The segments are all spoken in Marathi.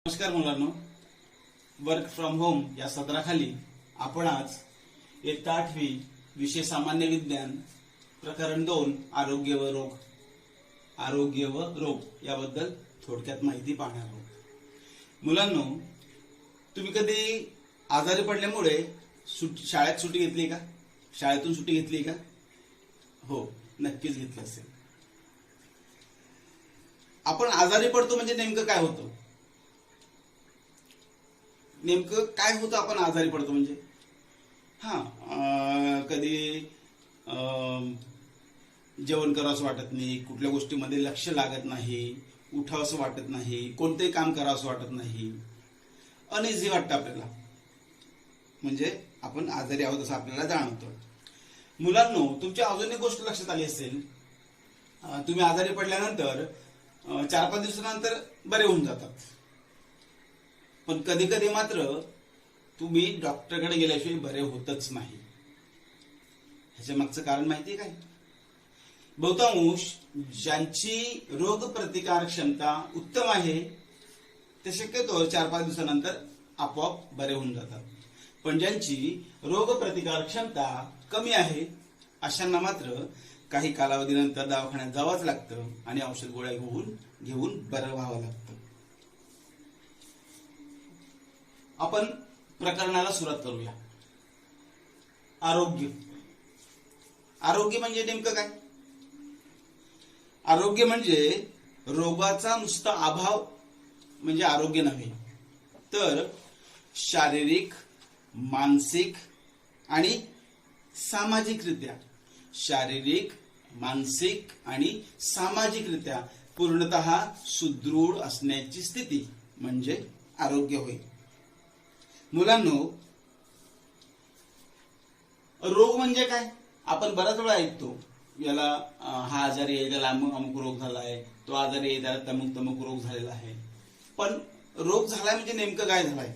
नमस्कार मुलांनो, वर्क फ्रॉम होम या सत्राखाली आपण आज इयत्ता 8वी विषय सामान्य विज्ञान प्रकरण 2 आरोग्य व रोग याबद्दल थोडक्यात माहिती पाहणार आहोत। मुलांनो, तुम्ही कधी आजारी पडल्यामुळे शाळेत सुट्टी घेतली का? शाळेतून सुट्टी घेतली का? हो, नक्कीच घेतली असेल। आपण आजारी पडतो म्हणजे नेमकं काय होतं? नेमकं काय होतं आपण आजारी पडतो म्हणजे? कधी जेवण करावंसं वाटत नाही, कुठल्या गोष्टीमध्ये लक्ष लागत नाही, उठावंसं वाटत नाही, कोणतेही काम करावंसं वाटत नाही, अनइझी वाटतं आपल्याला, म्हणजे आपण आजारी आहोत असं आपल्याला जाणवतं। मुलांनो, तुमच्या अजून एक गोष्ट लक्षात आली असेल, तुम्ही आजारी पडल्यानंतर 4-5 दिवसानंतर बरे होऊन जातात, पण कधी कधी मात्र तुम्ही डॉक्टरकडे गेल्याशिवाय बरे होतच नाही। ह्याच्या मागचं कारण माहितीये काय? बहुतांश ज्यांची रोग प्रतिकार क्षमता उत्तम आहे ते शक्यतो 4-5 दिवसानंतर आपोआप बरे होऊन जातात, पण ज्यांची रोग प्रतिकार क्षमता कमी आहे अशांना मात्र काही कालावधीनंतर दवाखान्यात जावंच लागतं आणि औषध गोळ्या घेऊन बरं व्हावं लागतं। आपण प्रकरणाला सुरुवात करूया। आरोग्य म्हणजे नेमकं काय? आरोग्य म्हणजे रोगाचा नुसता अभाव म्हणजे आरोग्य नव्हे, तर शारीरिक, मानसिक आणि सामाजिकरित्या पूर्णतः सुदृढ असण्याची स्थिती म्हणजे आरोग्य होय। मुलांनो, रोग म्हणजे काय? आपण बराच वेळा ऐकतो, याला हा आजारी आहे, त्याला अमुक रोग झालाय, तो आजारी आहे, त्याला तमुक रोग झालेला आहे। पण रोग झालाय म्हणजे नेमकं काय झालंय?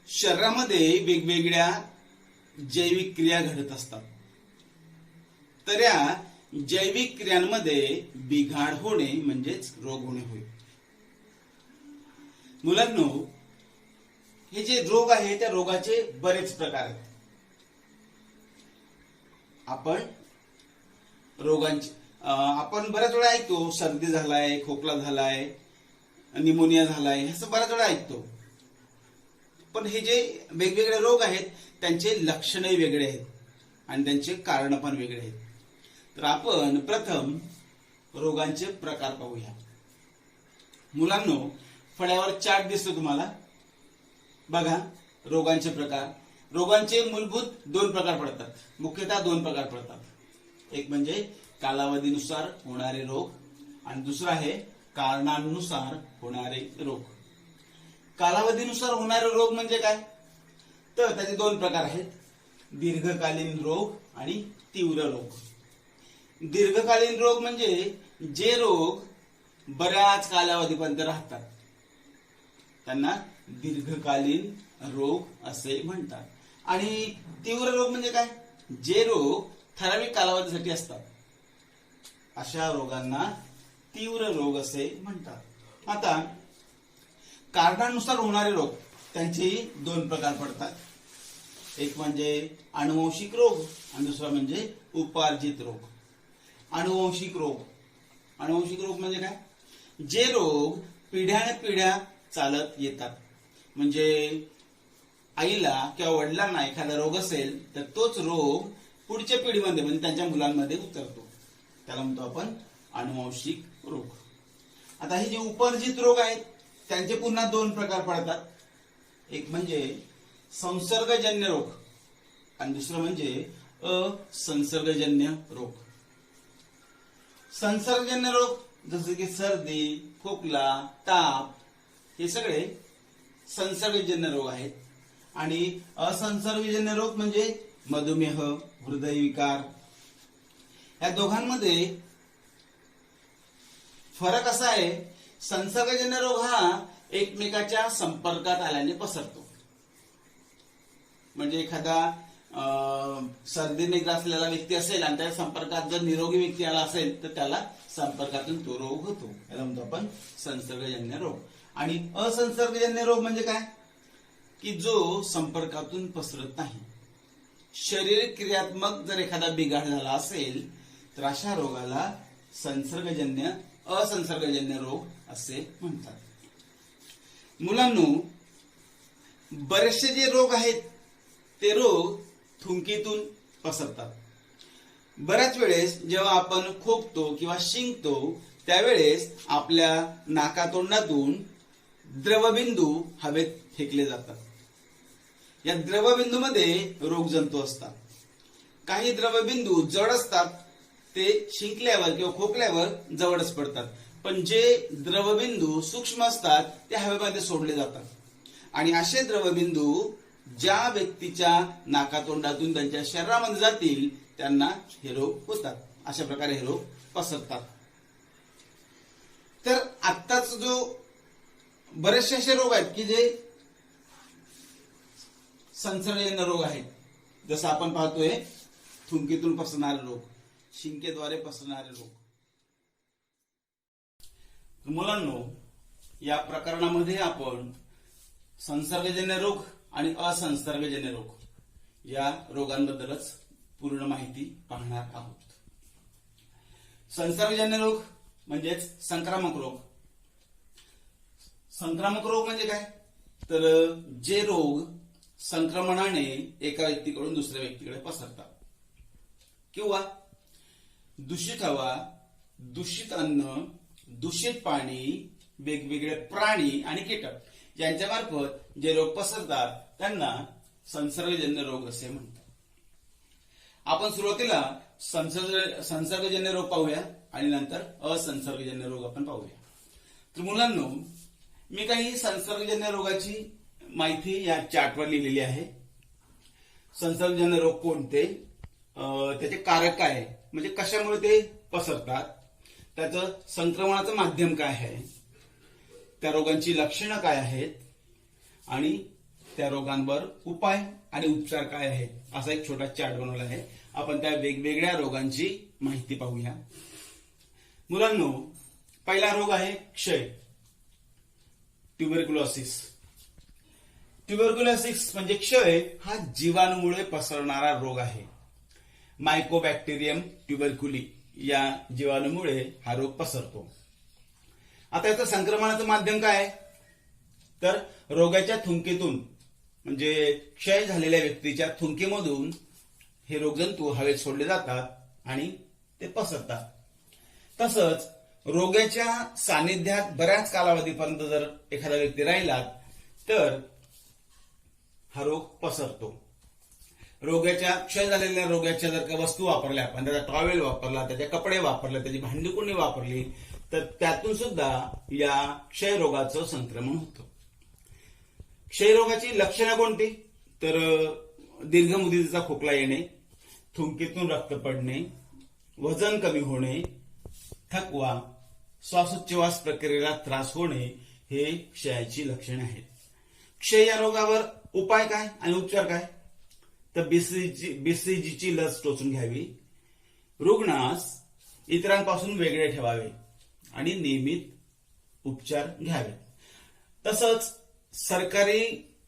शरीरामध्ये वेगवेगळ्या जैविक क्रिया घडत असतात, तर या जैविक क्रियांमध्ये बिघाड होणे म्हणजेच रोग होणे होय। मुलांनो, हे जे रोग आहे त्या रोगाचे बरेच प्रकार आहेत। आपण बऱ्याच वेळा ऐकतो, सर्दी झालाय, खोकला झालाय, निमोनिया झालाय, असं बऱ्याच वेळा ऐकतो, पण हे जे वेगवेगळे रोग आहेत त्यांचे लक्षणही वेगळे आहेत आणि त्यांचे कारण पण वेगळे आहेत। तर आपण प्रथम रोगांचे प्रकार पाहूया। मुलांनो, फळ्यावर चार्ट दिसतो तुम्हाला, बघा रोगांचे प्रकार। रोगांचे मूलभूत 2 प्रकार पडतात, मुख्यतः 2 प्रकार पडतात। एक म्हणजे कालावधीनुसार होणारे रोग आणि दुसरा आहे कारणांनुसार होणारे रोग। कालावधीनुसार होणारे रोग म्हणजे काय? तर त्याचे 2 प्रकार आहेत, दीर्घकालीन रोग आणि तीव्र रोग। दीर्घकालीन रोग म्हणजे जे रोग बऱ्याच कालावधीपर्यंत राहतात त्यांना दीर्घकालीन रोग असे म्हणतात। आणि तीव्र रोग म्हणजे काय? जे रोग ठराविक कालावधीसाठी असतात अशा रोगांना तीव्र रोग असे म्हणतात। आता कारणानुसार होणारे रोग त्यांचे 2 प्रकार पडतात, एक म्हणजे अनुवंशिक रोग आणि दुसरा म्हणजे उपार्जित रोग। अनुवंशिक रोग म्हणजे काय? जे रोग पिढ्यानपिढ्या चालत येतात, म्हणजे आईला किंवा वडिलांना एखादा रोग असेल तर तोच रोग पुढच्या पिढीमध्ये म्हणजे त्यांच्या मुलांमध्ये उतरतो, त्याला म्हणतो आपण अनुवंशिक रोग। आता हे जे उपार्जित रोग आहेत त्यांचे पुन्हा 2 प्रकार पडतात, एक म्हणजे संसर्गजन्य रोग आणि दुसरं म्हणजे असंसर्गजन्य रोग। संसर्गजन्य रोग जसे की सर्दी, खोकला, ताप हे सगळे संसर्गजन्य रोग आहेत, आणि असंसर्गजन्य रोग म्हणजे मधुमेह, हृदयविकार। या दोघांमध्ये फरक असा आहे, संसर्गजन्य रोग हा एकमेकाच्या संपर्कात आल्याने पसरतो, म्हणजे एखादा सर्दीने ग्रासलेला व्यक्ती असेल आणि त्याच्या संपर्कात जर निरोगी व्यक्ती आला असेल तर त्याला संपर्कातून तो रोग होतो, याला म्हणतो आपण संसर्गजन्य रोग. आणि असंसर्गजन्य रोग म्हणजे काय, की जो संपर्कातून पसरत नाही. शरीर क्रियात्मक जर एखादा बिघाड झाला असेल तर अशा रोगाला असंसर्गजन्य रोग असे म्हणतात. मुलांनो, बरेचसे जे रोग आहेत ते रोग थुंकीतून पसरतात. बऱ्याच वेळेस जेव्हा आपण खोकतो किंवा शिंकतो त्यावेळेस आपल्या नाकातोंडातून द्रवबिंदू हवेत फेकले जातात. या द्रवबिंदूमध्ये रोगजंतू असतात. काही द्रवबिंदू जड असतात, ते शिंकल्यावर किंवा खोकल्यावर जवळच पडतात, पण जे द्रवबिंदू सूक्ष्म असतात ते हवेमध्ये सोडले जातात. आणि असे द्रवबिंदू ज्या व्यक्तीच्या नाकातोंडातून त्यांच्या शरीरामध्ये जातील त्यांना हे रोग होतात. अशा प्रकारे हे रोग पसरतात. तर आत्ताच जो बरेचसे असे रोग आहेत की जे संसर्गजन्य रोग आहेत, जसं आपण पाहतोय थुंकीतून पसरणारे रोग, शिंकेद्वारे पसरणारे रोग. मुलांनो, या प्रकरणामध्ये आपण संसर्गजन्य रोग आणि असंसर्गजन्य रोग या रोगांबद्दलच पूर्ण माहिती पाहणार आहोत. संसर्गजन्य रोग म्हणजेच संक्रामक रोग. संक्रामक रोग म्हणजे काय, तर जे रोग संक्रमणाने एका व्यक्तीकडून दुसऱ्या व्यक्तीकडे पसरतात, किंवा दूषित हवा, दूषित अन्न, दूषित पाणी, वेगवेगळे प्राणी आणि कीटक यांच्या मार्फत जे रोग पसरतात त्यांना संसर्गजन्य रोग असे म्हणतात. आपण सुरुवातीला संसर्गजन्य रोग पाहूया आणि नंतर असंसर्गजन्य रोग आपण पाहूया. तर मुलांनो, मी काही संसर्गजन्य रोगाची माहिती या चार्टवर लिहिलेली आहे. संसर्गजन्य रोग कोणते, त्याचे कारक काय, म्हणजे कशामुळे ते पसरतात, त्याचं संक्रमणाचं माध्यम काय आहे, त्या रोगांची लक्षणं काय आहेत आणि त्या रोगांवर उपाय आणि उपचार काय आहेत, असा एक छोटा चार्ट बनवला आहे. आपण त्या वेगवेगळ्या रोगांची माहिती पाहूया. मुलांनो, पहिला रोग आहे क्षय, ट्युबरक्युलोसिस. ट्युबरक्युलोसिस म्हणजे क्षय हा जीवाणूमुळे पसरणारा रोग आहे. मायकोबॅक्टेरियम ट्युबरक्युली या जीवाणूमुळे हा रोग पसरतो. आता याचं संक्रमणाचं माध्यम काय आहे, तर रोगाच्या थुंकीतून, म्हणजे क्षय झालेल्या व्यक्तीच्या थुंकीमधून हे रोगजंतू हवेत सोडले जातात आणि ते पसरतात. तसंच रोगाच्या सानिध्यात बऱ्याच कालावधीपर्यंत जर एखादा व्यक्ती राहिला तर हा रोग पसरतो. क्षय झालेल्या रोगाच्या जर का वस्तू वापरल्या, आपण त्याचा टॉवेल वापरला, त्याचे कपडे वापरले, त्याची भांडीकुंडी वापरली, तर त्यातून सुद्धा या क्षयरोगाचं संक्रमण होतं. क्षयरोगाची लक्षणं कोणती, तर दीर्घ मुदतीचा खोकला येणे, थुंकीतून रक्त पडणे, वजन कमी होणे, थकवा, श्वासोच्छवास प्रक्रियेला त्रास होणे हे क्षयाची लक्षणे आहेत. क्षय या रोगावर उपाय काय आणि उपचार काय, तर बीसीजीची लस टोचून घ्यावी, रुग्णास इतरांपासून वेगळे ठेवावे आणि नियमित उपचार घ्यावे. तसंच सरकारी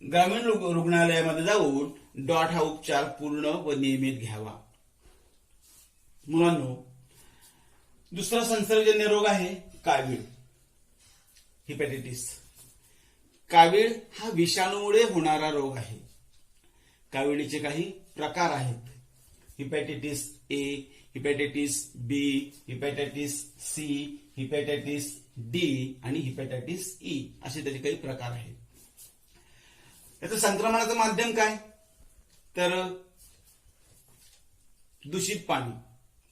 ग्रामीण रुग्णालयामध्ये जाऊन डॉट हा उपचार पूर्ण व नियमित घ्यावा. मुलांनो, दुसरा संसर्गजन्य रोग आहे कावीळ, हिपॅटायटिस. कावीळ हा विषाणूमुळे होणारा रोग आहे. काविळीचे काही प्रकार आहेत, हिपॅटायटिस ए, हिपॅटायटिस बी, हिपॅटायटिस सी, हिपॅटायटिस डी आणि हिपॅटायटिस ई असे त्याचे काही प्रकार आहेत. याचं संक्रमणाचं माध्यम काय, तर दूषित पाणी,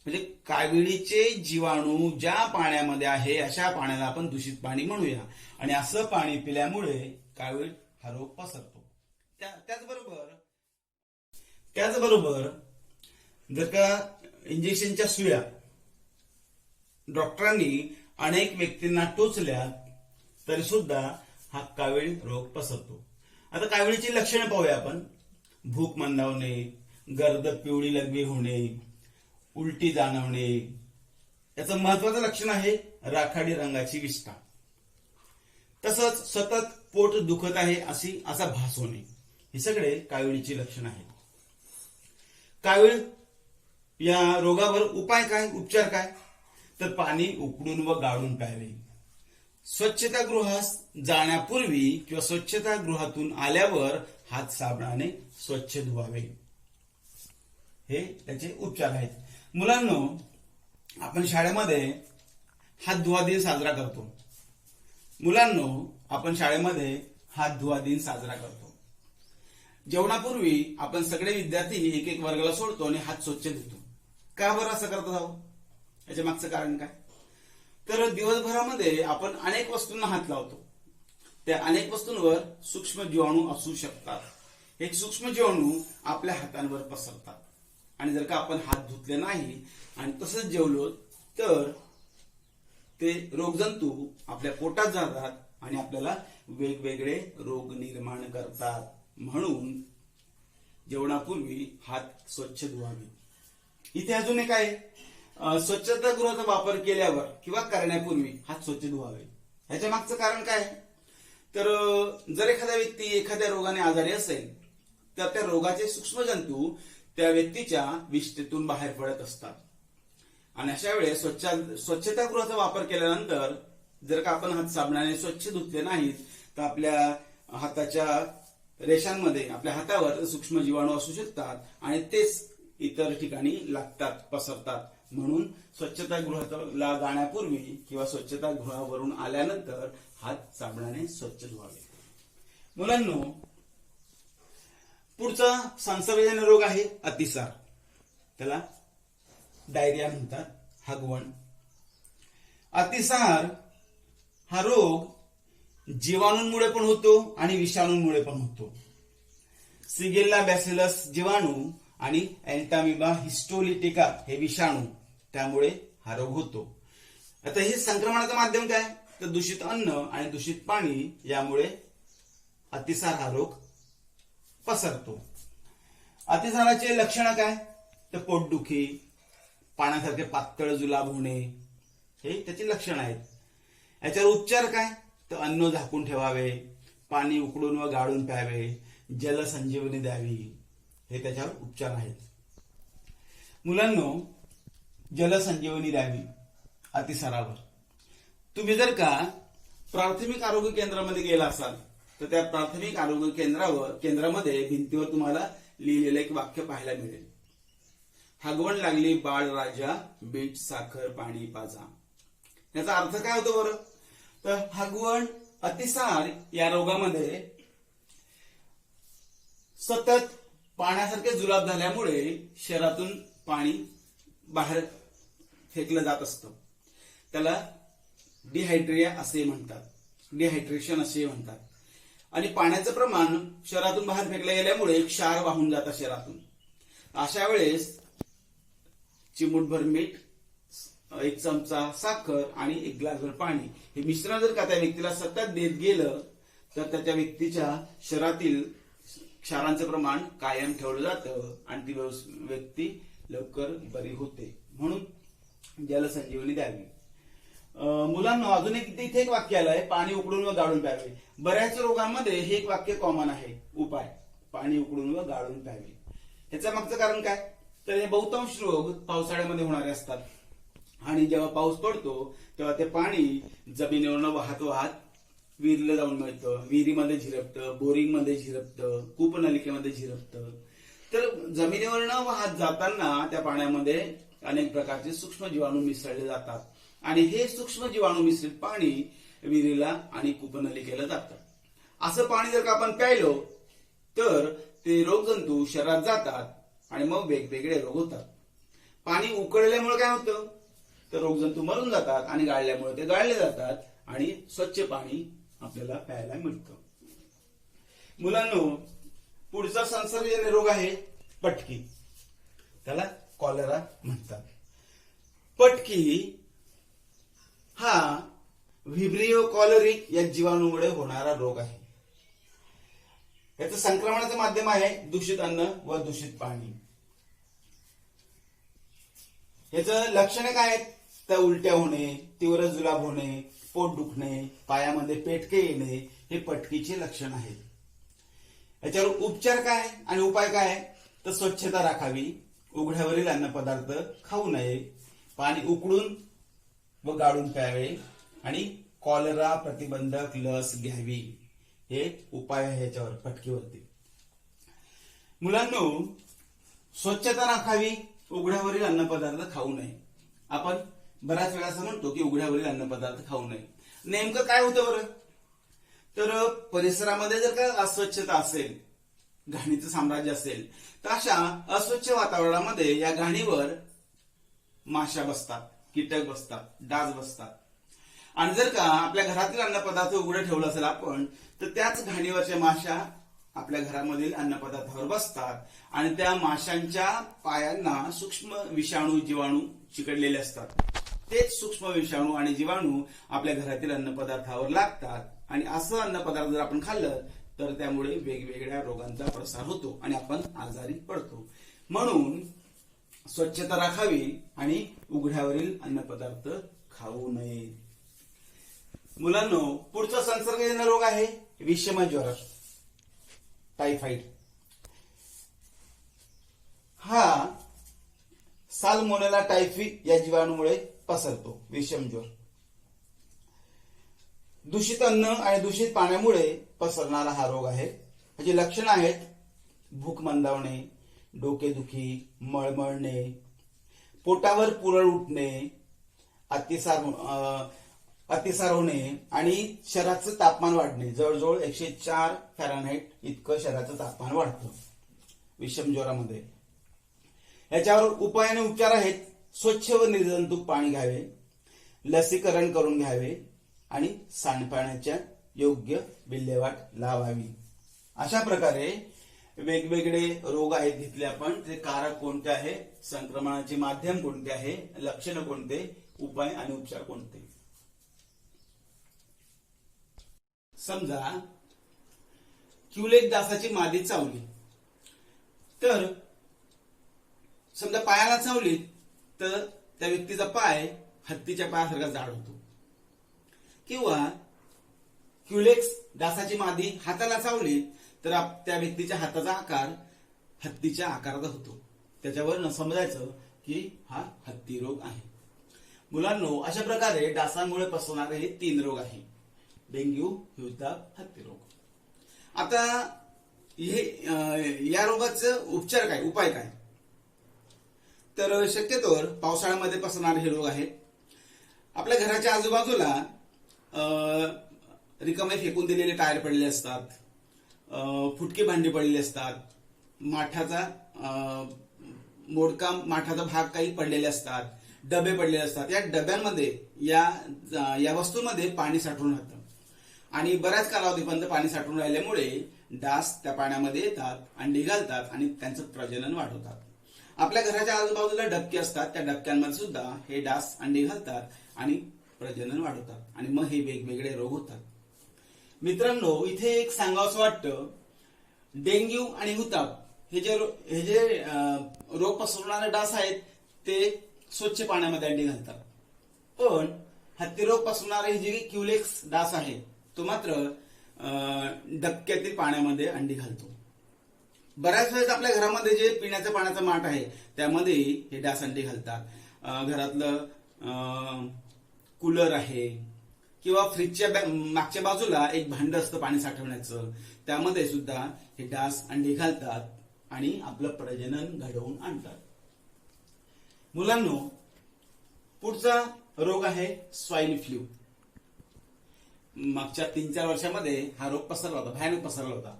म्हणजे काविळीचे जीवाणू ज्या पाण्यामध्ये आहे अशा पाण्याला आपण दूषित पाणी म्हणूया, आणि असं पाणी पिल्यामुळे कावीळ हा रोग पसरतो. त्याचबरोबर जर का इंजेक्शनच्या सुया डॉक्टरांनी अनेक व्यक्तींना टोचल्या तरी सुद्धा हा कावीळ रोग पसरतो. आता काविळीची लक्षणं पाहूया आपण. भूक मंदावणे, गर्द पिवळी लघवी होणे, उलटी जाणवणे. याचं महत्वाचं लक्षण आहे राखाडी रंगाची विष्ठा. तसंच सतत पोट दुखत आहे असा भास होणे. हे सगळे कावीळीची लक्षण आहेत. कावीळ या रोगावर उपाय काय, उपचार काय, तर पाणी उकडून व गाळून प्यावे. स्वच्छतागृहास जाण्यापूर्वी किंवा स्वच्छतागृहातून आल्यावर हात साबणाने स्वच्छ धुवावे. हे त्याचे उपचार आहेत. मुलांनो, आपण शाळेमध्ये हात धुवा दिन साजरा करतो. हात धुवा दिन साजरा करतो. जेवणापूर्वी आपण सगळे विद्यार्थी एक एक वर्गाला सोडतो आणि हात स्वच्छ धुतो. का बरं असं करत आहोत? याच्या मागचं कारण काय? तर दिवसभरामध्ये आपण अनेक वस्तूंना हात लावतो. त्या अनेक वस्तूंवर सूक्ष्म जीवाणू असू शकतात. हे सूक्ष्म जीवाणू आपल्या हातांवर पसरतात आणि जर का आपण हात धुतले नाही आणि तसंच जेवलो तर ते रोगजंतू आपल्या पोटात जातात आणि आपल्याला वेगवेगळे रोग निर्माण करतात. म्हणून जेवणापूर्वी हात स्वच्छ धुवावे. इथे अजून एक आहे, स्वच्छतागृहाचा वापर केल्यावर किंवा करण्यापूर्वी हात स्वच्छ धुवावे. ह्याच्या मागचं कारण काय? तर जर एखादा व्यक्ती एखाद्या रोगाने आजारी असेल तर त्या रोगाचे सूक्ष्मजंतू त्या व्यक्तीच्या विष्ठेतून बाहेर पडत असतात आणि अशा वेळेस स्वच्छतागृहाचा वापर केल्यानंतर जर का आपण हात साबणाने स्वच्छ धुतले नाहीत तर आपल्या हाताच्या रेषांमध्ये, आपल्या हातावर सूक्ष्म जीवाणू असू शकतात आणि तेच इतर ठिकाणी लागतात, पसरतात. म्हणून स्वच्छतागृहाला जाण्यापूर्वी किंवा स्वच्छतागृहावरून आल्यानंतर हात साबणाने स्वच्छ धुवावे. मुलांनो, पुढचा संसर्गजन्य रोग आहे अतिसार. त्याला डायरिया म्हणतात, हगवण. अतिसार हा रोग जीवाणूंमुळे पण होतो आणि विषाणूंमुळे पण होतो. सिगेल्ला बॅसिलस जीवाणू आणि एंटामिबा हिस्टोलिटिका हे विषाणू, त्यामुळे हा रोग होतो. आता हे संक्रमणाचं माध्यम काय? तर दूषित अन्न आणि दूषित पाणी यामुळे अतिसार हा रोग पसरतो. अतिसाराचे लक्षण काय? तर पोटदुखी, पाण्यासारखे पातळ जुलाब होणे, हे त्याची लक्षण आहेत. याच्यावर उपचार काय? तर अन्न झाकून ठेवावे, पाणी उकडून व गाळून प्यावे, जलसंजीवनी द्यावी, हे त्याच्यावर उपचार आहेत. मुलांनो, जलसंजीवनी द्यावी अतिसारावर. तुम्ही जर का प्राथमिक आरोग्य केंद्रामध्ये गेला असाल तर त्या प्राथमिक आरोग्य केंद्रामध्ये भिंतीवर तुम्हाला लिहिलेलं एक वाक्य पाहायला मिळेल. हगवण लागली बाळ राजा, बीट साखर पाणी पाजा. याचा अर्थ काय होतो बरं? तर हगवण, अतिसार या रोगामध्ये सतत पाण्यासारखे जुलाब झाल्यामुळे शरीरातून पाणी बाहेर फेकलं जात असतं. त्याला डिहायड्रिया असे म्हणतात, डिहायड्रेशन असे म्हणतात. आणि पाण्याचं प्रमाण शरीरातून बाहेर फेकलं गेल्यामुळे क्षार वाहून जातात शरीरातून. अशा वेळेस चिमूटभर मीठ, 1 चमचा साखर आणि 1 ग्लासभर पाणी हे मिश्रण जर का त्या व्यक्तीला सतत देत गेलं तर त्याच्या व्यक्तीच्या शरीरातील क्षारांचं प्रमाण कायम ठेवलं जातं आणि ती व्यक्ती लवकर बरी होते. म्हणून जलसंजीवनी द्यावी. मुलांना अजून इथे एक वाक्य आलंय, पाणी उकडून व गाळून प्यावे. बऱ्याच रोगांमध्ये हे एक वाक्य कॉमन आहे, उपाय पाणी उकडून व गाळून प्यावे. ह्याच्या मागचं कारण काय? तर हे बहुतांश रोग पावसाळ्यामध्ये होणारे असतात आणि जेव्हा पाऊस पडतो तेव्हा ते पाणी जमिनीवरनं वाहत विहिरीला जाऊन मिळतं, विहिरीमध्ये झिरपतं, बोरिंगमध्ये झिरपतं, कूपनलिकेमध्ये झिरपतं. तर जमिनीवरनं वाहत जाताना त्या पाण्यामध्ये अनेक प्रकारचे सूक्ष्म जीवाणू मिसळले जातात आणि हे सूक्ष्म जीवाणू मिश्रित पाणी विहिरीला आणि कूपनलिकेला जातं. असं पाणी जर का आपण प्यायलो तर ते रोगजंतू शरीरात जातात आणि मग वेगवेगळे रोग होतात. पाणी उकळल्यामुळे काय होतं? तर रोगजंतू मरून जातात आणि गाळल्यामुळे ते गाळले जातात आणि स्वच्छ पाणी आपल्याला प्यायला मिळतं. मुलांनो, पुढचा संसर्गजन्य रोग आहे पटकी. त्याला कॉलरा म्हणतात. पटकी हा व्हिब्रिओ कॉलरिक या जीवाणूमुळे होणारा रोग आहे. याचं संक्रमणाचं माध्यम आहे दूषित अन्न व दूषित पाणी. ह्याचं लक्षणे काय आहेत? तर उलट्या होणे, तीव्र जुलाब होणे, पोट दुखणे, पायामध्ये पेटके येणे हे पटकीचे लक्षण आहेत. याच्यावर उपचार काय आणि उपाय काय? तर स्वच्छता राखावी, उघड्यावरील अन्नपदार्थ खाऊ नये, पाणी उकळून व गाळून प्यावे आणि कॉलरा प्रतिबंधक लस घ्यावी. हे उपाय आहे याच्यावर पटकीवरती. मुलांनो, स्वच्छता राखावी, उघड्यावरील अन्नपदार्थ खाऊ नये. आपण बऱ्याच वेळा असं म्हणतो की उघड्यावरील अन्नपदार्थ खाऊ नये. नेमकं काय होतं बरं? तर परिसरामध्ये जर का अस्वच्छता असेल, घाणीचं साम्राज्य असेल, तर अशा अस्वच्छ वातावरणामध्ये या घाणीवर माशा बसतात, कीटक बसतात, डास बसतात. आणि जर का आपल्या घरातील अन्नपदार्थ उघडं ठेवलं असेल आपण, तर त्याच घाणीवरच्या माशा आपल्या घरामधील अन्नपदार्थावर बसतात आणि त्या माशांच्या पायांना सूक्ष्म विषाणू जीवाणू चिकटलेले असतात. तेच सूक्ष्म विषाणू आणि जीवाणू आपल्या घरातील अन्नपदार्थावर लागतात आणि असं अन्नपदार्थ जर आपण खाल्लं तर त्यामुळे वेगवेगळ्या रोगांचा प्रसार होतो आणि आपण आजारी पडतो. म्हणून स्वच्छता राखावी आणि उघड्यावरील अन्नपदार्थ खाऊ नये. मुलांनो, पुढचा संसर्गजन्य रोग आहे विषम ज्वर, टायफॉइड. हा साल्मोनेला टायफी या जीवाणूमुळे पसरतो. विषम ज्वर दूषित अन्न आणि दूषित पाण्यामुळे पसरणारा हा रोग आहे. याची लक्षणं आहेत भूक मंदावणे, डोकेदुखी, मळमळणे, पोटावर पुरळ उठणे, अतिसार होणे आणि शरीराचं तापमान वाढणे. जवळजवळ 104 फॅरनहाइट इतकं शरीराचं तापमान वाढतं विषम ज्वरामध्ये. याच्यावर उपाय आणि उपचार आहेत. स्वच्छ व निर्जंतुक पाणी घ्यावे, लसीकरण करून घ्यावे आणि सांडपाण्याच्या योग्य विल्हेवाट लावावी. अशा प्रकारे वेगवेगळे रोग आहेत घेतले आपण. ते कारक कोणते आहे, संक्रमणाचे माध्यम कोणते आहे, लक्षणं कोणते, उपाय आणि उपचार कोणते. समजा क्युलेक्स डासाची मादी चावली, तर समजा पायाला चावली तर त्या व्यक्तीचा पाय हत्तीच्या पायासारखा जाड होतो. किंवा क्युलेक्स डासाची मादी हाताला चावली तर त्या व्यक्तीच्या हाताचा आकार हत्तीच्या आकाराचा होतो. त्याच्यावर समजायचं की हा हत्ती रोग आहे. मुलांनो, अशा प्रकारे डासांमुळे पसरणारे हे 3 रोग आहेत: डेंग्यू, हिवताप, हत्ती रोग. आता हे या रोगाचं उपचार काय, उपाय काय? तर शक्यतोवर पावसाळ्यामध्ये पसरणारे हे रोग आहेत. आपल्या घराच्या आजूबाजूला रिकामे फेकून दिलेले टायर पडलेले असतात, फुटकी भांडी पडलेली असतात, माठाचा भाग काही पडलेले असतात, डबे पडलेले असतात. या डब्यांमध्ये या वस्तूंमध्ये पाणी साठून राहतं आणि बऱ्याच कालावधीपर्यंत पाणी साठून राहिल्यामुळे डास त्या पाण्यामध्ये येतात, अंडी घालतात आणि त्यांचं प्रजनन वाढवतात. आपल्या घराच्या आजूबाजूला डबके असतात, त्या डबक्यांमध्ये सुद्धा हे डास अंडी घालतात आणि प्रजनन वाढवतात आणि मग हे वेगवेगळे रोग होतात. मित्रांनो, इथे एक सांगावंसं वाटतं, डेंग्यू आणि हुताप हे जे रोग पसरवणारे डास आहेत ते स्वच्छ पाण्यामध्ये अंडी घालतात. पण हत्ती रोग पसरवणारे जे क्युलेक्स डास आहे तो मात्र डबक्यातील पाण्यामध्ये अंडी घालतो. बऱ्याच वेळेस आपल्या घरामध्ये जे पिण्याच्या पाण्याचा माठ आहे त्यामध्ये हे डास अंडी घालतात. घरातलं कूलर आहे किंवा फ्रीजच्या मागच्या बाजूला एक भांड असतं पाणी साठवण्याचं, त्यामध्ये सुद्धा हे डास अंडी घालतात आणि आपलं प्रजनन घडवून आणतात. मुलांनो, पुढचा रोग आहे स्वाईन फ्लू. मागच्या 3-4 वर्षामध्ये हा रोग पसरला होता, भयानक पसरला होता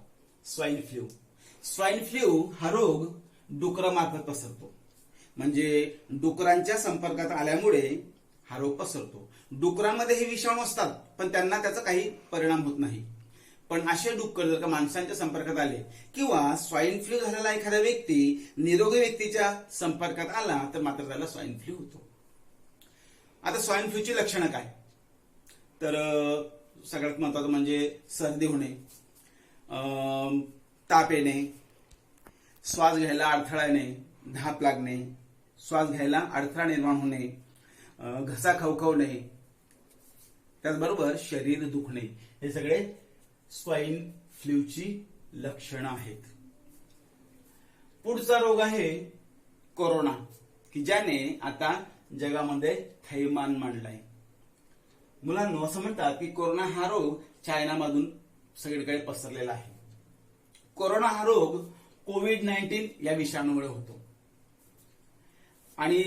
स्वाईन फ्लू. स्वाईन फ्लू हा रोग डुकरामार्फत पसरतो. म्हणजे डुकरांच्या संपर्कात आल्यामुळे हा रोग पसरतो. डुकरांमध्ये हे विषाणू असतात पण त्यांना त्याचा काही परिणाम होत नाही. पण असे डुक्कर जर का माणसांच्या संपर्कात आले किंवा स्वाईन फ्लू झालेला एखादा व्यक्ती निरोगी व्यक्तीच्या संपर्कात आला तर मात्र त्याला स्वाईन फ्लू होतो. आता स्वाईन फ्लूची लक्षणं काय? तर सगळ्यात महत्वाचं म्हणजे सर्दी होणे, ताप येणे, श्वास घ्यायला अडथळा येणे, धाप लागणे, श्वास घ्यायला अडथळा निर्माण होणे, घसा खवखवणे, त्याचबरोबर शरीर दुखणे, हे सगळे स्वाईन फ्लूची लक्षणं आहेत. पुढचा रोग आहे कोरोना, की ज्याने आता जगामध्ये थैमान मांडलाय. मुलांनो, असं म्हणतात की कोरोना हा रोग चायनामधून सगळीकडे पसरलेला आहे. कोरोना हा रोग कोविड-19 या विषाणूमुळे होतो. आणि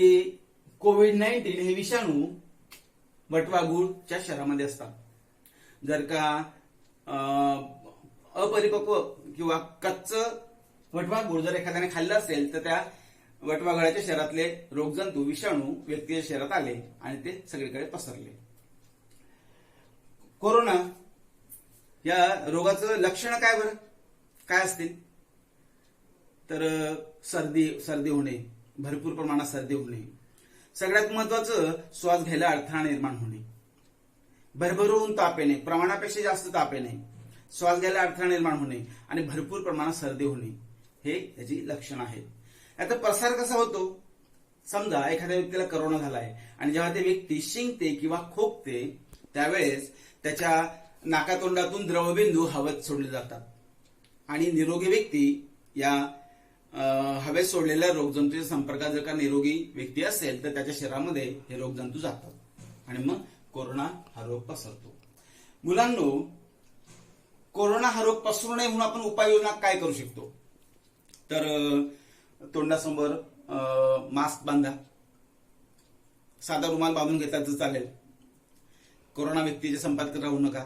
कोविड-19 हे विषाणू वटवाघूळच्या शरीरामध्ये असतात. जर का अपरिपक्व किंवा कच्च वटवाघूळ जर एखाद्याने खाल्लं असेल तर त्या वटवाघळाच्या शरीरातले रोगजंतू विषाणू व्यक्तीच्या शरीरात आले आणि ते सगळीकडे पसरले. कोरोना या रोगाचं लक्षण काय बरं, काय असतील तर सर्दी होणे, भरपूर प्रमाणात सर्दी होणे, सगळ्यात महत्वाचं श्वास घ्यायला अडथळा निर्माण होणे, भरभरून ताप येणे, प्रमाणापेक्षा जास्त ताप येणे, श्वास घ्यायला अडथळा निर्माण होणे आणि भरपूर प्रमाणात सर्दी होणे, हे याची लक्षणं आहेत. आता प्रसार कसा होतो, समजा एखाद्या व्यक्तीला कोरोना झालाय आणि जेव्हा ते व्यक्ती शिंकते किंवा खोकते त्यावेळेस त्याच्या नाकातोंडातून द्रवबिंदू हवेत सोडले जातात आणि निरोगी व्यक्ती या हवेत सोडलेल्या रोगजंतूच्या संपर्कात जर का निरोगी व्यक्ती असेल तर त्याच्या शरीरामध्ये हे रोगजंतू जातात आणि मग कोरोना हा रोग पसरतो. मुलांनो, कोरोना हा रोग पसरू नये म्हणून आपण उपाययोजना काय करू शकतो, तर तोंडासमोर मास्क बांधा, साधा रुमाल बांधून घेतला तर चालेल, कोरोना व्यक्तीच्या संपर्कात राहू नका.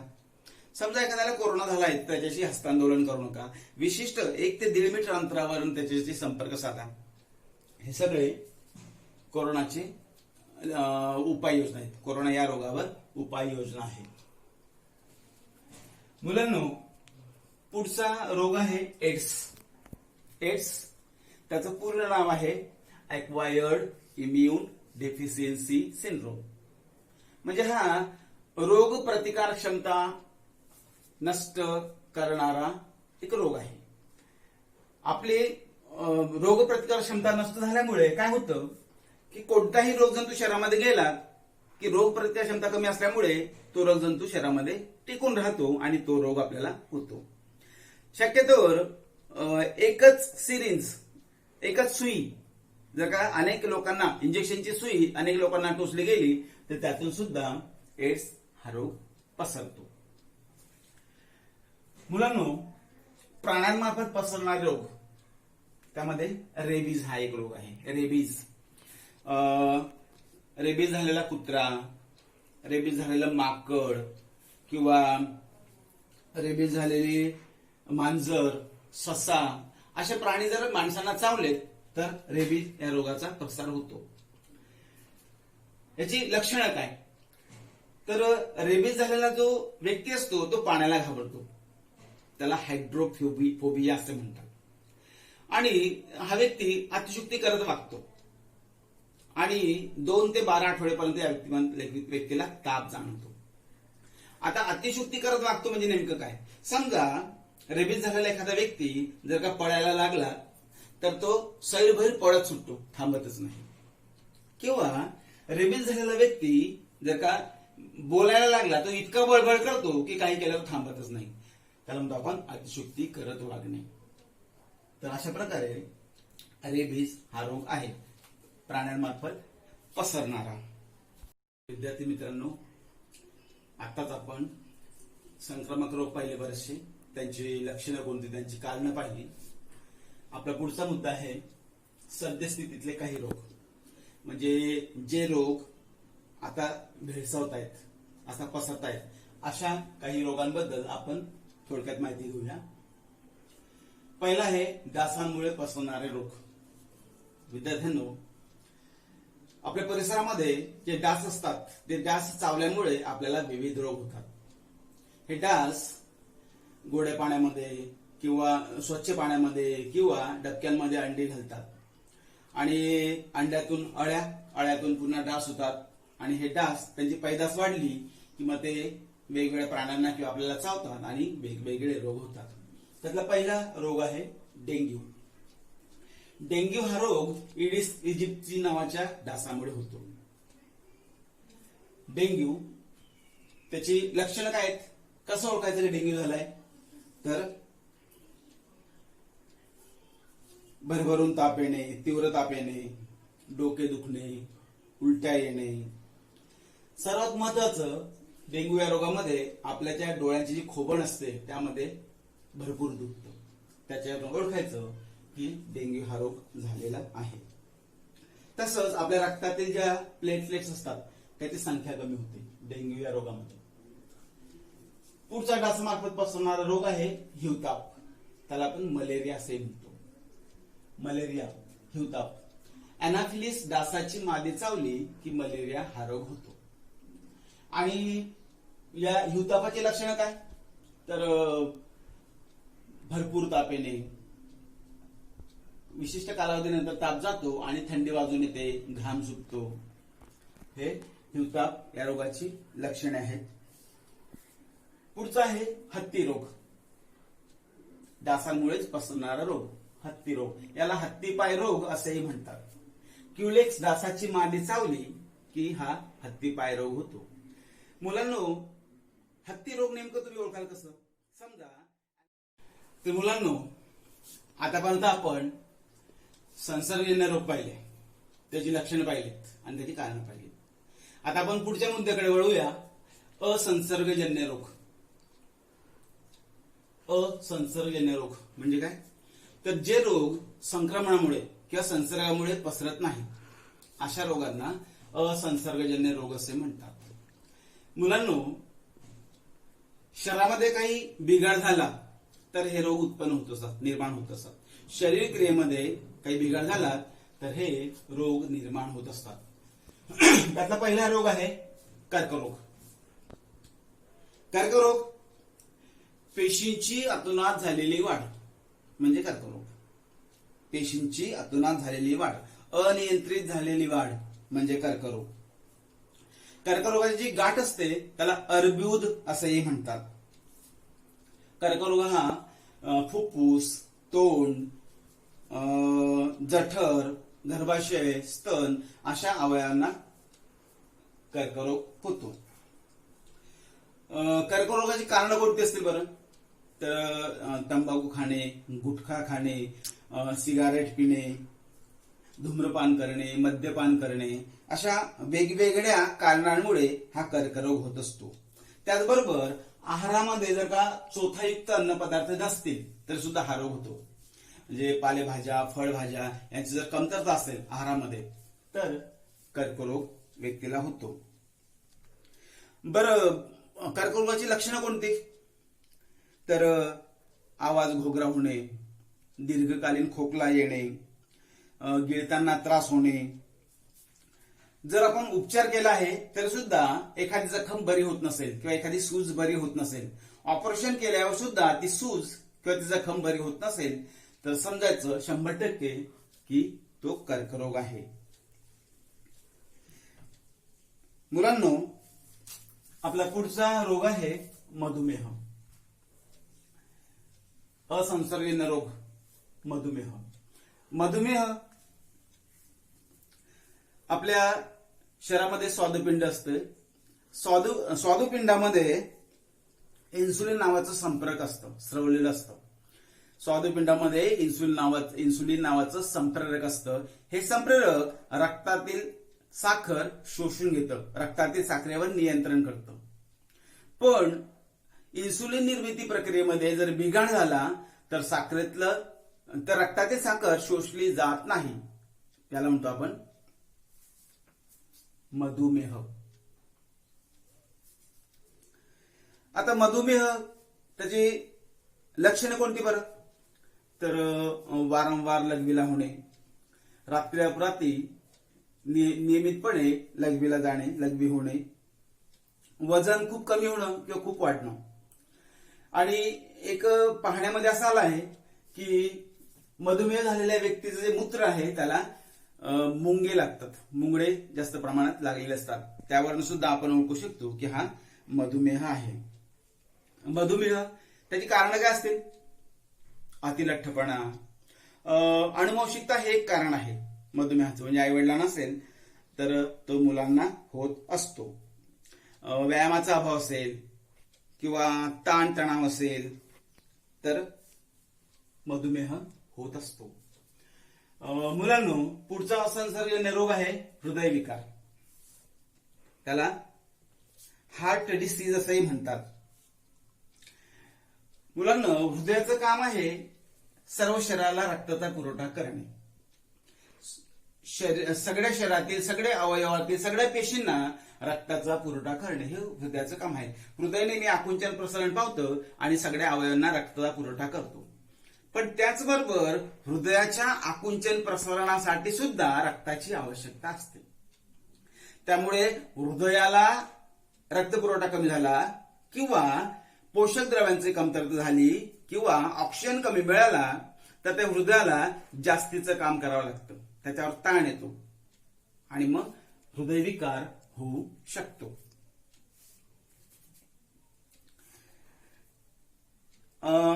समजा एखाद्याला कोरोना झालाय तर त्याच्याशी हस्तांदोलन करू नका, विशिष्ट 1 ते 1.5 मीटर अंतरावरून त्याच्याशी संपर्क साधा. हे सगळे कोरोनाचे उपाययोजना आहेत. कोरोना या रोगावर उपाययोजना आहेत. मुलांनो, पुढचा रोग आहे एड्स. एड्स त्याचं पूर्ण नाव आहे अक्वायर्ड इम्युन डेफिशियन्सी सिंड्रोम. म्हणजे हा रोग प्रतिकार क्षमता नष्ट करणारा एक रोग आहे. आपली रोग प्रतिकार क्षमता नष्ट झाल्यामुळे काय होतं की कोणताही रोगजंतू शरीरामध्ये गेला की रोग प्रतिकार क्षमता कमी असल्यामुळे तो रोगजंतू शरीरामध्ये टिकून राहतो आणि तो रोग आपल्याला होतो. शक्यतोवर एकच सिरिंज, एकच सुई जर का अनेक लोकांना, इंजेक्शनची सुई अनेक लोकांना टोचली गेली तर त्यातून सुद्धा एड्स हा रोग पसरतो. मुलांनो, प्राण्यांमार्फत पसरणारे रोग, त्यामध्ये रेबीज हा एक रोग आहे. रेबीज झालेला कुत्रा, रेबीज झालेलं माकड किंवा रेबीज झालेली मांजर, ससा असे प्राणी जर माणसांना चावले तर रेबीज या रोगाचा प्रसार होतो. याची लक्षणं काय, तर रेबीज झालेला जो व्यक्ती असतो तो पाण्याला घाबरतो, त्याला हायड्रोफोबिया असे म्हणतात. आणि हा व्यक्ती अतिशयोक्ती करत वागतो आणि 2 ते 12 आठवड्यापर्यंत या व्यक्तीला ताप जाणवतो. आता अतिशयोक्ती करत वागतो म्हणजे नेमकं काय, समजा रेबीज झालेला एखादा व्यक्ती जर का पळायला लागला तर तो सैरभैर पळत सुटतो, थांबतच नाही. किंवा रेबीज झालेला व्यक्ती जर का बोलायला लागला तो इतका बळबळ करतो की काही केल्यावर थांबतच नाही, त्याला म्हणतो आपण अतिशयोक्ती करत वागणे. तर अशा प्रकारे रेबीज हा रोग आहे, प्राण्यांमार्फत पसरणारा. विद्यार्थी मित्रांनो, आताच आपण संक्रमक रोग पाहिले बरेचसे, त्यांची लक्षणं कोणती, त्यांची कारणं पाहिली. आपला पुढचा मुद्दा आहे सद्यस्थितीतले काही रोग, म्हणजे जे रोग आता भेडसावत आहेत, आता पसरत आहेत, अशा काही रोगांबद्दल आपण थोडक्यात माहिती घेऊया. पहिला आहे डासांमुळे पसरणारे रोग. विद्यार्थ्यांनो, आपल्या परिसरामध्ये जे डास असतात ते डास चावल्यामुळे आपल्याला विविध रोग होतात. हे डास गोड्या पाण्यामध्ये किंवा स्वच्छ पाण्यामध्ये किंवा डबक्यांमध्ये अंडी घालतात आणि अंड्यातून अळ्यातून पुन्हा डास होतात आणि हे डास त्यांची पैदास वाढली की मग ते वेगवेगळ्या प्राण्यांना किंवा आपल्याला चावतात आणि वेगवेगळे रोग होतात. त्यातला पहिला रोग आहे डेंग्यू. डेंग्यू हा रोग इडिस इजिप्ती नावाच्या डासामुळे होतो. डेंग्यू त्याची लक्षणं काय आहेत, कसं ओळखायचं की डेंग्यू झालाय, तर भरभरून ताप येणे, तीव्र ताप येणे, डोके दुखणे, उलट्या येणे. सर्वात महत्वाचं, डेंग्यू या रोगामध्ये आपल्या त्या डोळ्यांची जी खोबण असते त्यामध्ये भरपूर दुखतं. त्याच्यावरून ओळखायचं की डेंग्यू हा रोग झालेला आहे. तसंच आपल्या रक्तातील ज्या प्लेटलेट्स असतात त्याची संख्या कमी होते डेंग्यू या रोगामध्ये. पुढचा डासामार्फत पसरणारा रोग आहे हिवताप. त्याला आपण मलेरिया असे म्हणतो. मलेरिया, हिवताप. अॅनाफिलिस डासाची मादी चावली की मलेरिया हा रोग होतो. आणि या हिवतापाची लक्षणं काय, तर भरपूर ताप येणे, विशिष्ट कालावधीनंतर ताप जातो आणि थंडी वाजून येते, घाम सुटतो. हे हिवताप या रोगाची लक्षणे आहेत. पुढचा आहे हत्ती रोग. डासांमुळेच पसरणारा रोग हत्ती रोग. याला हत्तीपाय रोग असेही म्हणतात. क्युलेक्स डासाची मादी चावली की हा हत्तीपाय रोग होतो. मुलांनो, हत्ती रोग नेमकं तुम्ही ओळखाल कसं, समजा तर मुलांनो, आतापर्यंत आपण संसर्गजन्य रोग पाहिले, त्याची लक्षणं पाहिलीत आणि त्याची कारणं पाहिलीत. आता आपण पुढच्या मुद्द्याकडे वळूया, असंसर्गजन्य रोग. असंसर्गजन्य रोग म्हणजे काय, तर जे रोग संक्रमणामुळे किंवा संसर्गामुळे पसरत नाही अशा रोगांना असंसर्गजन्य रोग असे म्हणतात. मुलांनो, शरीरामध्ये काही बिघाड झाला तर हे रोग उत्पन्न होत असतात, निर्माण होत असतात. शरीर क्रियेमध्ये काही बिघाड झाला तर हे रोग निर्माण होत असतात. त्यातला पहिला रोग आहे कर्करोग. कर्करोग पेशींची अतोनात झालेली वाढ म्हणजे कर्करोग. पेशींची अतोनात झालेली वाढ, अनियंत्रित झालेली वाढ म्हणजे कर्करोग. कर्करोगाची जी गाठ असते त्याला अर्ब्यूद असेही म्हणतात. कर्करोग हा फुफ्फुस, तोंड, जठर, गर्भाशय, स्तन अशा अवयवांना कर्करोग होतो. कर्करोगाची कारणं कोणती असतील बरं, तर तंबाखू खाणे, गुटखा खाणे, सिगारेट पिणे, धूम्रपान करणे, मद्यपान करणे अशा वेगवेगळ्या कारणांमुळे हा कर्करोग होत असतो. त्याचबरोबर आहारामध्ये जर का चोथायुक्त अन्नपदार्थ नसतील तर सुद्धा हा रोग होतो. म्हणजे पालेभाज्या, फळभाज्या यांची जर कमतरता असेल आहारामध्ये तर कर्करोग व्यक्तीला होतो. बरं, कर्करोगाची लक्षणं कोणती, तर आवाज घोगरा होणे, दीर्घकालीन खोकला येणे, गिळताना त्रास होणे. जर आपण उपचार केला आहे तर सुद्धा एखादी जखम बरी होत नसेल किंवा एखादी सूज बरी होत नसेल, ऑपरेशन केल्यावर सुद्धा ती सूज किंवा ती जखम बरी होत नसेल तर समजायचं 100% की तो कर्करोग आहे. मुलांनो, आपला पुढचा रोग आहे मधुमेह. असंसर्गजन्य रोग मधुमेह. मधुमेह आपल्या शरीरामध्ये स्वादुपिंड असते. स्वादुपिंडामध्ये इन्सुलिन नावाचं संप्रेरक असतं, स्रवलेलं असतं. स्वादुपिंडामध्ये इन्सुलिन नावाचं संप्रेरक असतं. हे संप्रेरक रक्तातील साखर शोषून घेतं, रक्तातील साखरेवर नियंत्रण करतं. पण इन्सुलिन निर्मिती प्रक्रियेमध्ये जर बिघाड झाला तर रक्तातील साखर शोषली जात नाही. त्याला म्हणतो आपण मधुमेह. आता मधुमेह त्याची लक्षणे कोणती बरं, तर वारंवार लघवीला होणे, रात्री अपरात्री नियमितपणे लघवीला जाणे, लघवी होणे, वजन खूप कमी होणं किंवा खूप वाढणं. आणि एक पाहण्यामध्ये असं आलं आहे की मधुमेह झालेल्या व्यक्तीचं जे मूत्र आहे त्याला मुंगे लागतात, मुंगळे जास्त प्रमाणात लागलेले असतात. त्यावरून सुद्धा आपण ओळखू शकतो की हा मधुमेह आहे. मधुमेह त्याची कारणं काय असतील, अतिलठ्ठपणा, अनुवंशिकता हे एक कारण आहे मधुमेहाचं, म्हणजे आई वडिलांना नसेल तर तो मुलांना होत असतो. व्यायामाचा अभाव असेल किंवा ताणतणाव असेल तर मधुमेह होत असतो. मुलांनो, पुढचा असंसर्गजन्य रोग आहे हृदयविकार. त्याला हार्ट डिसीज असंही म्हणतात. मुलांना हृदयाचं काम आहे सर्व शरीराला रक्ताचा पुरवठा करणे. सगळ्या शरीरातील सगळ्या अवयवातील सगळ्या पेशींना रक्ताचा पुरवठा करणे हे हृदयाचं काम आहे. हृदय नेहमी आकुंचन प्रसरण पावतं आणि सगळ्या अवयवांना रक्ताचा पुरवठा करतो. पण त्याचबरोबर हृदयाच्या आकुंचन प्रसरणासाठी सुद्धा रक्ताची आवश्यकता असते. त्यामुळे हृदयाला रक्तपुरवठा कमी झाला किंवा पोषक द्रव्यांची कमतरता झाली किंवा ऑक्सिजन कमी मिळाला तर त्या हृदयाला जास्तीचं काम करावं लागतं, त्याच्यावर ताण येतो आणि मग हृदयविकार होऊ शकतो.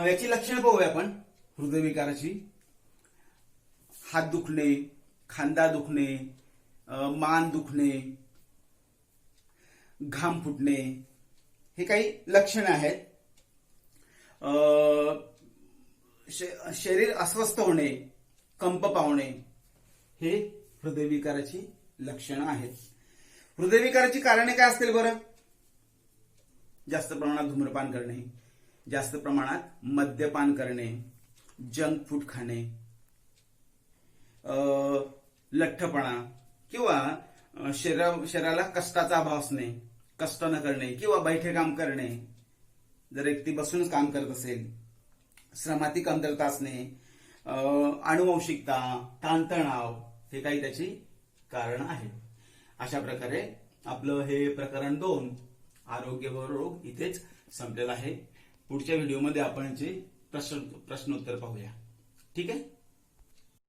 याची लक्षणं पाहूया आपण हृदयविकाराची. हात दुखणे, खांदा दुखणे, मान दुखणे, घाम फुटणे हे काही लक्षणं आहेत. शरीर अस्वस्थ होणे, कंप पावणे हे हृदयविकाराची लक्षणं आहेत. हृदयविकाराची कारणे काय असतील बरं? जास्त प्रमाणात धूम्रपान करणे, जास्त प्रमाणात मद्यपान करणे, जंक फूड खाणे, लठ्ठपणा किंवा शरीराला कष्टाचा अभाव असणे, कष्ट न करणे किंवा बैठे काम करणे, जर व्यक्ती बसूनच काम करत असेल, श्रमाती कमतरता असणे, अनुवंशिकता, ताणतणाव हे काही त्याची कारण आहे. अशा प्रकारे आपलं हे प्रकरण 2 आरोग्य व रोग इथेच संपलेलं आहे. पुढच्या व्हिडिओमध्ये आपण याचे प्रश्नोत्तर पाहूया. ठीक आहे.